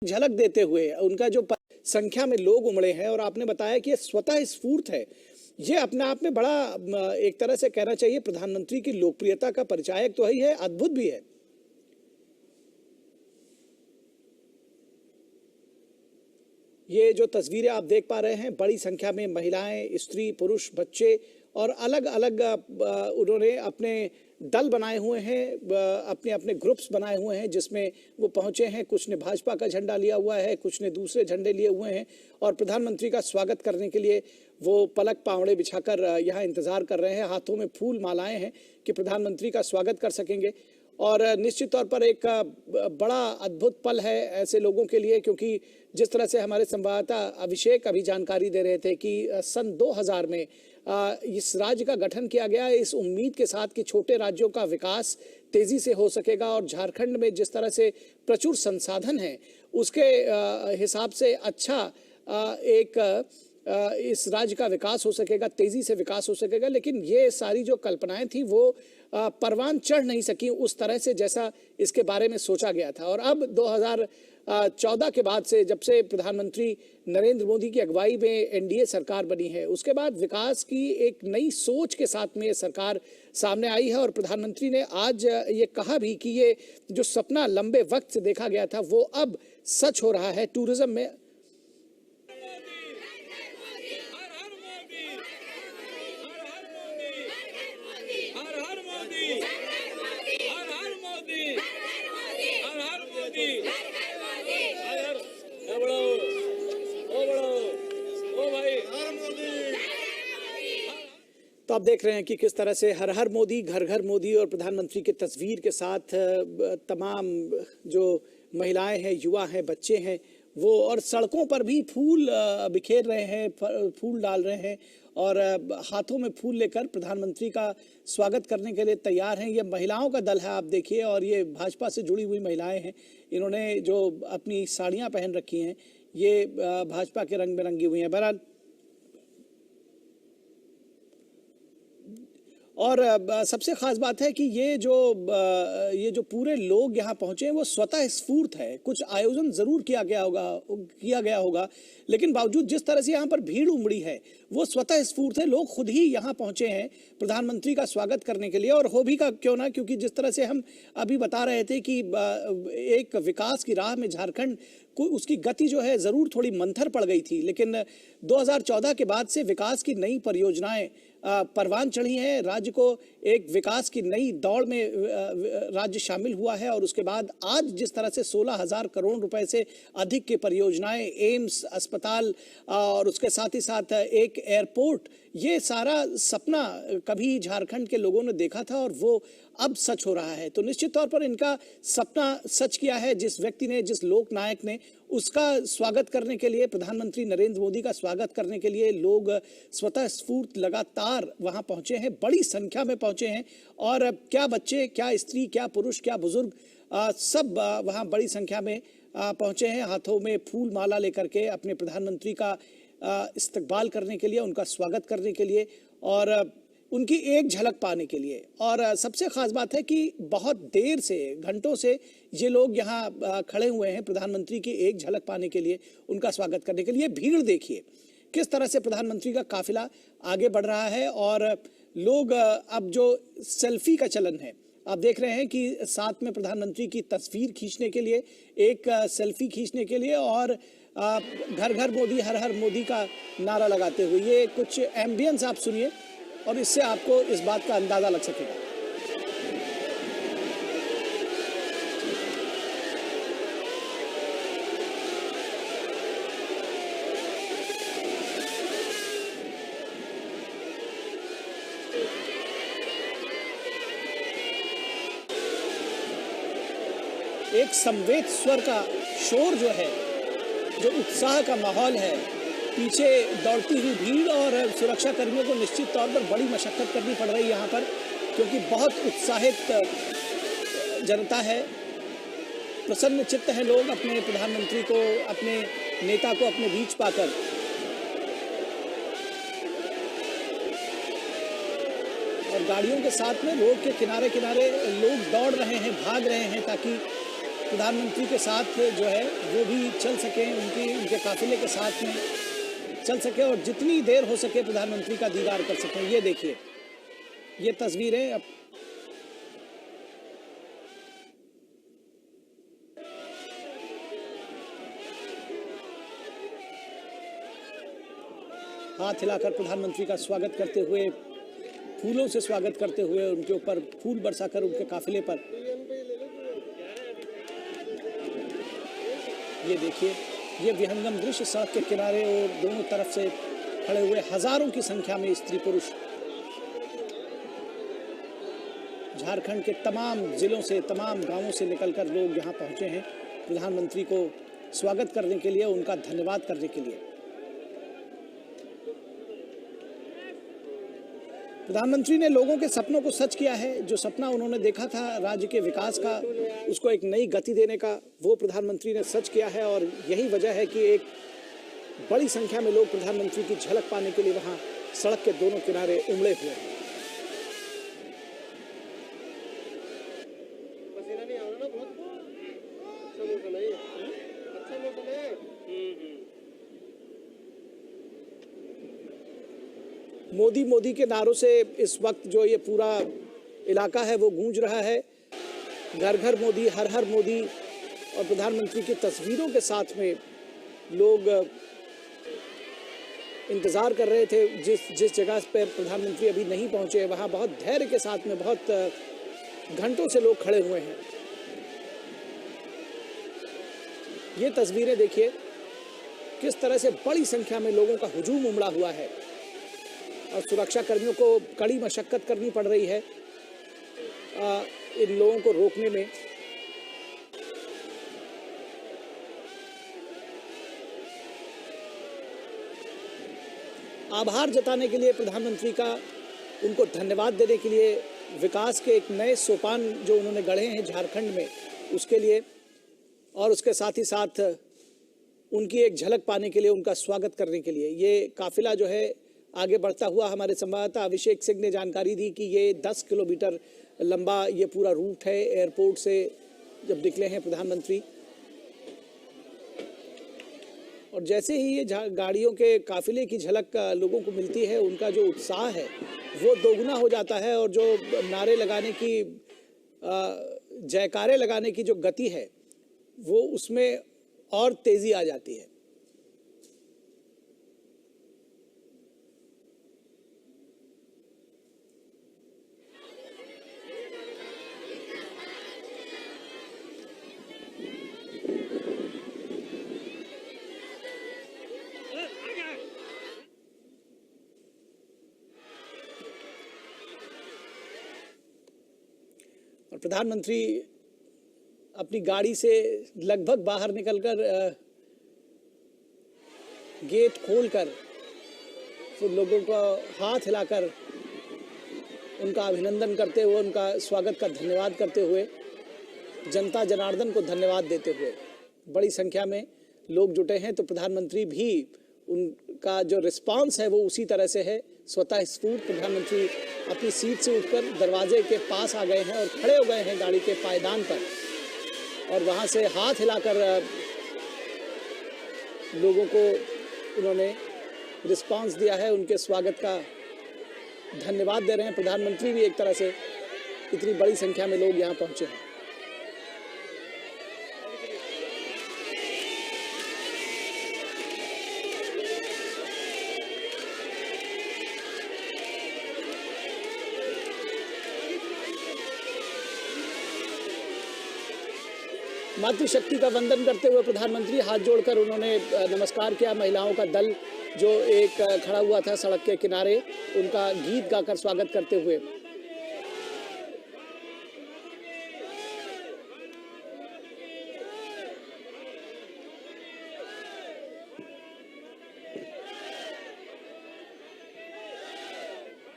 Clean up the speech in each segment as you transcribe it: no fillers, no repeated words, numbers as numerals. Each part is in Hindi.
झलक देते हुए उनका जो संख्या में लोग उमड़े हैं और आपने बताया कि ये स्वतः स्फूर्त है, ये अपने आप में बड़ा एक तरह से कहना चाहिए प्रधानमंत्री की लोकप्रियता का परिचायक तो ही है, अद्भुत भी है। ये जो तस्वीरें आप देख पा रहे हैं, बड़ी संख्या में महिलाएं, स्त्री, पुरुष, बच्चे और अलग अलग उन्होंने अपने दल बनाए हुए हैं, अपने अपने ग्रुप्स बनाए हुए हैं जिसमें वो पहुंचे हैं। कुछ ने भाजपा का झंडा लिया हुआ है, कुछ ने दूसरे झंडे लिए हुए हैं और प्रधानमंत्री का स्वागत करने के लिए वो पलक पावड़े बिछाकर यहाँ इंतजार कर रहे हैं। हाथों में फूल मालाएं हैं कि प्रधानमंत्री का स्वागत कर सकेंगे और निश्चित तौर पर एक बड़ा अद्भुत पल है ऐसे लोगों के लिए, क्योंकि जिस तरह से हमारे संवाददाता अभिषेक अभी जानकारी दे रहे थे कि सन 2000 में इस राज्य का गठन किया गया इस उम्मीद के साथ कि छोटे राज्यों का विकास तेजी से हो सकेगा और झारखंड में जिस तरह से प्रचुर संसाधन हैं उसके हिसाब से अच्छा एक इस राज्य का विकास हो सकेगा, तेजी से विकास हो सकेगा। लेकिन ये सारी जो कल्पनाएं थी वो परवान चढ़ नहीं सकी उस तरह से जैसा इसके बारे में सोचा गया था। और अब 2014 के बाद से, जब से प्रधानमंत्री नरेंद्र मोदी की अगुवाई में एनडीए सरकार बनी है, उसके बाद विकास की एक नई सोच के साथ में ये सरकार सामने आई है। और प्रधानमंत्री ने आज ये कहा भी कि ये जो सपना लंबे वक्त से देखा गया था वो अब सच हो रहा है। टूरिज्म में तो आप देख रहे हैं कि किस तरह से हर हर मोदी, घर घर मोदी और प्रधानमंत्री के तस्वीर के साथ तमाम जो महिलाएं हैं, युवा हैं, बच्चे हैं, वो और सड़कों पर भी फूल बिखेर रहे हैं, फूल डाल रहे हैं और हाथों में फूल लेकर प्रधानमंत्री का स्वागत करने के लिए तैयार हैं। ये महिलाओं का दल है, आप देखिए, और ये भाजपा से जुड़ी हुई महिलाएं हैं। इन्होंने जो अपनी साड़ियां पहन रखी हैं ये भाजपा के रंग में रंगी हुई हैं। बहरहाल और सबसे खास बात है कि ये जो पूरे लोग यहाँ पहुंचे हैं वो स्वतः स्फूर्त है। कुछ आयोजन जरूर किया गया होगा, लेकिन बावजूद जिस तरह से यहाँ पर भीड़ उमड़ी है वो स्वतः स्फूर्त है। लोग खुद ही यहाँ पहुंचे हैं प्रधानमंत्री का स्वागत करने के लिए। और हो भी का क्यों ना, क्योंकि जिस तरह से हम अभी बता रहे थे कि एक विकास की राह में झारखंड को उसकी गति जो है जरूर थोड़ी मंथर पड़ गई थी, लेकिन 2014 के बाद से विकास की नई परियोजनाएं परवान चढ़ी हैं। राज्य को एक विकास की नई दौड़ में राज्य शामिल हुआ है और उसके बाद आज जिस तरह से 16,000 करोड़ रुपए से अधिक की परियोजनाएं, एम्स, अस्पताल और उसके साथ ही साथ एक एयरपोर्ट, ये सारा सपना कभी झारखंड के लोगों ने देखा था और वो अब सच हो रहा है। तो निश्चित तौर पर इनका सपना सच किया है जिस व्यक्ति ने, जिस लोक नायक ने। उसका स्वागत करने के लिए, प्रधानमंत्री नरेंद्र मोदी का स्वागत करने के लिए लोग स्वतः स्फूर्त लगातार वहां पहुंचे हैं, बड़ी संख्या में पहुंचे हैं। और क्या बच्चे, क्या स्त्री, क्या पुरुष, क्या बुजुर्ग, सब वहां बड़ी संख्या में पहुंचे हैं, हाथों में फूल माला लेकर के अपने प्रधानमंत्री का इस्तकबाल करने के लिए, उनका स्वागत करने के लिए और उनकी एक झलक पाने के लिए। और सबसे खास बात है कि बहुत देर से, घंटों से ये लोग यहाँ खड़े हुए हैं प्रधानमंत्री की एक झलक पाने के लिए, उनका स्वागत करने के लिए। भीड़ देखिए किस तरह से प्रधानमंत्री का काफिला आगे बढ़ रहा है और लोग अब जो सेल्फी का चलन है, आप देख रहे हैं कि साथ में प्रधानमंत्री की तस्वीर खींचने के लिए, एक सेल्फी खींचने के लिए और घर घर मोदी, हर हर मोदी का नारा लगाते हुए। ये कुछ एम्बियंस आप सुनिए और इससे आपको इस बात का अंदाजा लग सकेगा। एक संवेद स्वर का शोर जो है, जो उत्साह का माहौल है, पीछे दौड़ती हुई भीड़ और सुरक्षा कर्मियों को निश्चित तौर पर बड़ी मशक्कत करनी पड़ रही है यहाँ पर, क्योंकि बहुत उत्साहित जनता है। प्रसन्न चित्त हैं लोग अपने प्रधानमंत्री को, अपने नेता को अपने बीच पाकर। और गाड़ियों के साथ में रोड के किनारे किनारे लोग दौड़ रहे हैं, भाग रहे हैं ताकि प्रधानमंत्री के साथ जो है वो भी चल सकें, उनके काफिले के साथ में चल सके और जितनी देर हो सके प्रधानमंत्री का दीदार कर सकें। ये देखिए, ये तस्वीरें अब हाथ हिलाकर प्रधानमंत्री का स्वागत करते हुए, फूलों से स्वागत करते हुए, उनके ऊपर फूल बरसाकर उनके काफिले पर। ये देखिए, ये विहंगम दृश्य सड़क के किनारे और दोनों तरफ से खड़े हुए हजारों की संख्या में स्त्री पुरुष झारखंड के तमाम जिलों से, तमाम गांवों से निकलकर लोग यहाँ पहुंचे हैं प्रधानमंत्री को स्वागत करने के लिए, उनका धन्यवाद करने के लिए। प्रधानमंत्री ने लोगों के सपनों को सच किया है। जो सपना उन्होंने देखा था राज्य के विकास का, उसको एक नई गति देने का, वो प्रधानमंत्री ने सच किया है। और यही वजह है कि एक बड़ी संख्या में लोग प्रधानमंत्री की झलक पाने के लिए वहां सड़क के दोनों किनारे उमड़े हुए हैं। मोदी मोदी के नारों से इस वक्त जो ये पूरा इलाका है वो गूंज रहा है। घर घर मोदी, हर हर मोदी, और प्रधानमंत्री की तस्वीरों के साथ में लोग इंतज़ार कर रहे थे। जिस जगह पर प्रधानमंत्री अभी नहीं पहुंचे, वहाँ बहुत धैर्य के साथ में बहुत घंटों से लोग खड़े हुए हैं। ये तस्वीरें देखिए, किस तरह से बड़ी संख्या में लोगों का हुजूम उमड़ा हुआ है और सुरक्षा कर्मियों को कड़ी मशक्कत करनी पड़ रही है इन लोगों को रोकने में। आभार जताने के लिए प्रधानमंत्री का, उनको धन्यवाद देने के लिए, विकास के एक नए सोपान जो उन्होंने गढ़े हैं झारखंड में, उसके लिए, और उसके साथ ही साथ उनकी एक झलक पाने के लिए, उनका स्वागत करने के लिए। ये काफिला जो है आगे बढ़ता हुआ, हमारे संवाददाता अभिषेक सिंह ने जानकारी दी कि ये 10 किलोमीटर लंबा ये पूरा रूट है। एयरपोर्ट से जब निकले हैं प्रधानमंत्री, और जैसे ही ये गाड़ियों के काफिले की झलक लोगों को मिलती है, उनका जो उत्साह है वो दोगुना हो जाता है, और जो नारे लगाने की, जयकारे लगाने की जो गति है वो उसमें और तेजी आ जाती है। और प्रधानमंत्री अपनी गाड़ी से लगभग बाहर निकलकर गेट खोलकर फिर लोगों को हाथ हिलाकर उनका अभिनंदन करते हुए, उनका स्वागत का धन्यवाद करते हुए, जनता जनार्दन को धन्यवाद देते हुए बड़ी संख्या में लोग जुटे हैं। तो प्रधानमंत्री भी, उनका जो रिस्पांस है वो उसी तरह से है, स्वतः स्फूर्त। प्रधानमंत्री अपनी सीट से उठकर दरवाजे के पास आ गए हैं और खड़े हो गए हैं गाड़ी के पायदान पर, और वहाँ से हाथ हिलाकर लोगों को उन्होंने रिस्पांस दिया है, उनके स्वागत का धन्यवाद दे रहे हैं। प्रधानमंत्री भी एक तरह से, इतनी बड़ी संख्या में लोग यहाँ पहुँचे हैं। मातृशक्ति का वंदन करते हुए प्रधानमंत्री हाथ जोड़कर उन्होंने नमस्कार किया। महिलाओं का दल जो एक खड़ा हुआ था सड़क के किनारे, उनका गीत गाकर स्वागत करते हुए।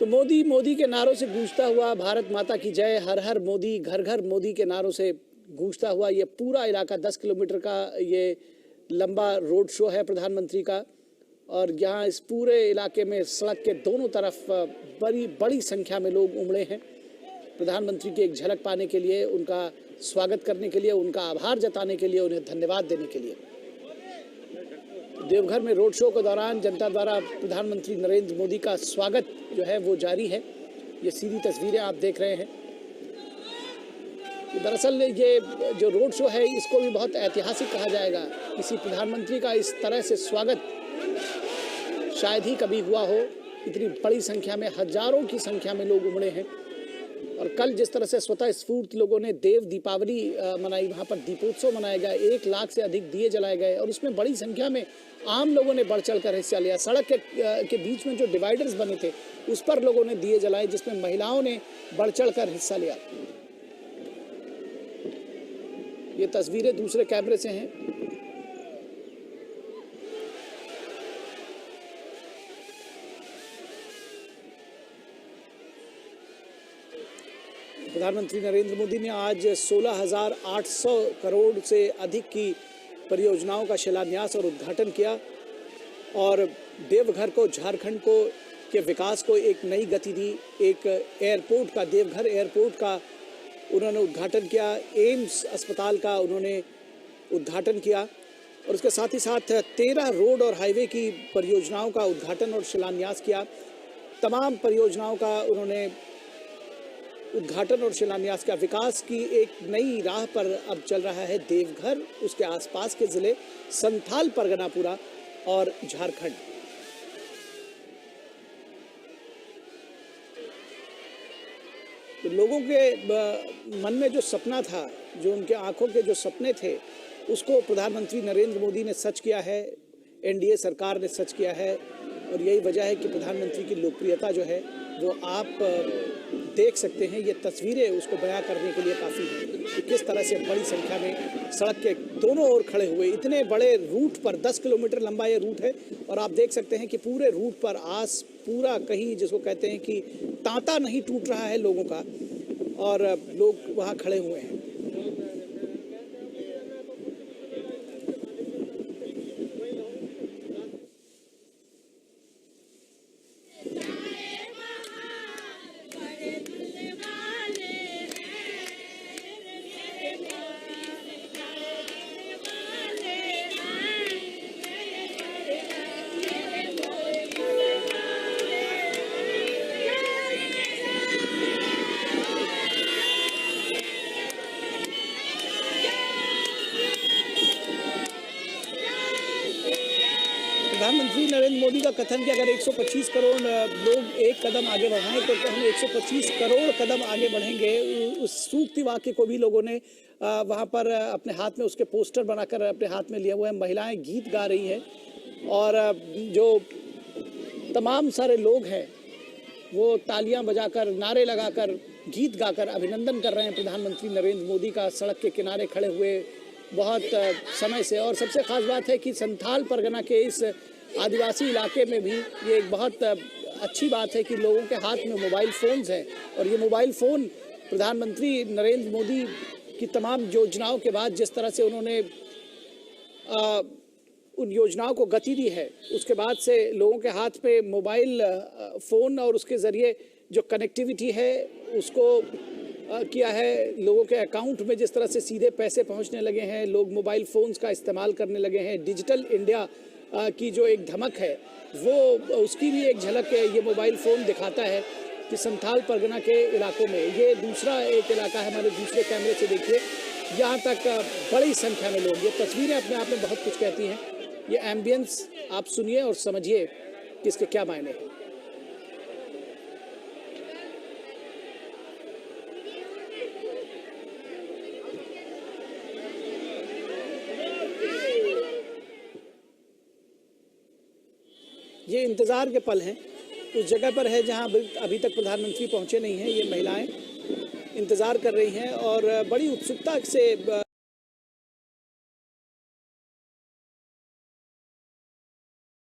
तो मोदी मोदी के नारों से गूंजता हुआ, भारत माता की जय, हर हर मोदी, घर घर मोदी के नारों से गूंजता हुआ ये पूरा इलाका, 10 किलोमीटर का ये लंबा रोड शो है प्रधानमंत्री का। और यहाँ इस पूरे इलाके में सड़क के दोनों तरफ बड़ी संख्या में लोग उमड़े हैं प्रधानमंत्री की एक झलक पाने के लिए, उनका स्वागत करने के लिए, उनका आभार जताने के लिए, उन्हें धन्यवाद देने के लिए। देवघर में रोड शो के दौरान जनता द्वारा प्रधानमंत्री नरेंद्र मोदी का स्वागत जो है वो जारी है। ये सीधी तस्वीरें आप देख रहे हैं। दरअसल ये जो रोड शो है इसको भी बहुत ऐतिहासिक कहा जाएगा। किसी प्रधानमंत्री का इस तरह से स्वागत शायद ही कभी हुआ हो। इतनी बड़ी संख्या में, हजारों की संख्या में लोग उमड़े हैं। और कल जिस तरह से स्वतः स्फूर्त लोगों ने देव दीपावली मनाई, वहाँ पर दीपोत्सव मनाया गया, 1 लाख से अधिक दिए जलाए गए और उसमें बड़ी संख्या में आम लोगों ने बढ़ चढ़ कर हिस्सा लिया। सड़क के बीच में जो डिवाइडर्स बने थे उस पर लोगों ने दिए जलाए, जिसमें महिलाओं ने बढ़ चढ़ कर हिस्सा लिया। ये तस्वीरें दूसरे कैमरे से हैं। प्रधानमंत्री नरेंद्र मोदी ने आज 16,800 करोड़ से अधिक की परियोजनाओं का शिलान्यास और उद्घाटन किया और देवघर को, झारखंड को के विकास को एक नई गति दी। एक एयरपोर्ट का, देवघर एयरपोर्ट का उन्होंने उद्घाटन किया। एम्स अस्पताल का उन्होंने उद्घाटन किया और उसके साथ ही साथ 13 रोड और हाईवे की परियोजनाओं का उद्घाटन और शिलान्यास किया। तमाम परियोजनाओं का उन्होंने उद्घाटन और शिलान्यास किया। विकास की एक नई राह पर अब चल रहा है देवघर, उसके आसपास के जिले, संथाल परगना पूरा और झारखंड। तो लोगों के मन में जो सपना था, जो उनके आंखों के जो सपने थे, उसको प्रधानमंत्री नरेंद्र मोदी ने सच किया है, एनडीए सरकार ने सच किया है। और यही वजह है कि प्रधानमंत्री की लोकप्रियता जो है वो आप देख सकते हैं। ये तस्वीरें उसको बयां करने के लिए काफ़ी हैं कि किस तरह से बड़ी संख्या में सड़क के दोनों ओर खड़े हुए, इतने बड़े रूट पर, 10 किलोमीटर लंबा ये रूट है और आप देख सकते हैं कि पूरे रूट पर पूरा कहीं जिसको कहते हैं कि तांता नहीं टूट रहा है लोगों का और लोग वहाँ खड़े हुए हैं। प्रधानमंत्री नरेंद्र मोदी का कथन कि अगर 125 करोड़ लोग एक कदम आगे बढ़ाएं तो हम 125 करोड़ कदम आगे बढ़ेंगे। उस सूक्ति वाक्य को भी लोगों ने वहाँ पर अपने हाथ में, उसके पोस्टर बनाकर अपने हाथ में लिए हुए हैं। महिलाएं गीत गा रही हैं और जो तमाम सारे लोग हैं वो तालियां बजाकर, नारे लगाकर, गीत गाकर अभिनंदन कर रहे हैं प्रधानमंत्री नरेंद्र मोदी का, सड़क के किनारे खड़े हुए बहुत समय से। और सबसे ख़ास बात है कि संथाल परगना के इस आदिवासी इलाके में भी ये एक बहुत अच्छी बात है कि लोगों के हाथ में मोबाइल फ़ोन्स हैं और ये मोबाइल फ़ोन प्रधानमंत्री नरेंद्र मोदी की तमाम योजनाओं के बाद जिस तरह से उन्होंने उन योजनाओं को गति दी है, उसके बाद से लोगों के हाथ पे मोबाइल फ़ोन और उसके ज़रिए जो कनेक्टिविटी है उसको किया है। लोगों के अकाउंट में जिस तरह से सीधे पैसे पहुंचने लगे हैं, लोग मोबाइल फ़ोन्स का इस्तेमाल करने लगे हैं। डिजिटल इंडिया की जो एक धमक है वो, उसकी भी एक झलक है ये मोबाइल फ़ोन दिखाता है कि संथाल परगना के इलाकों में, ये दूसरा एक इलाका है, हमारे दूसरे कैमरे से देखिए, यहाँ तक बड़ी संख्या में लोग। ये तस्वीरें अपने आप में बहुत कुछ कहती हैं। ये एम्बियंस आप सुनिए और समझिए कि इसके क्या मायने हैं। ये इंतज़ार के पल हैं, उस जगह पर है जहां अभी तक प्रधानमंत्री पहुंचे नहीं हैं। ये महिलाएं इंतज़ार कर रही हैं और बड़ी उत्सुकता से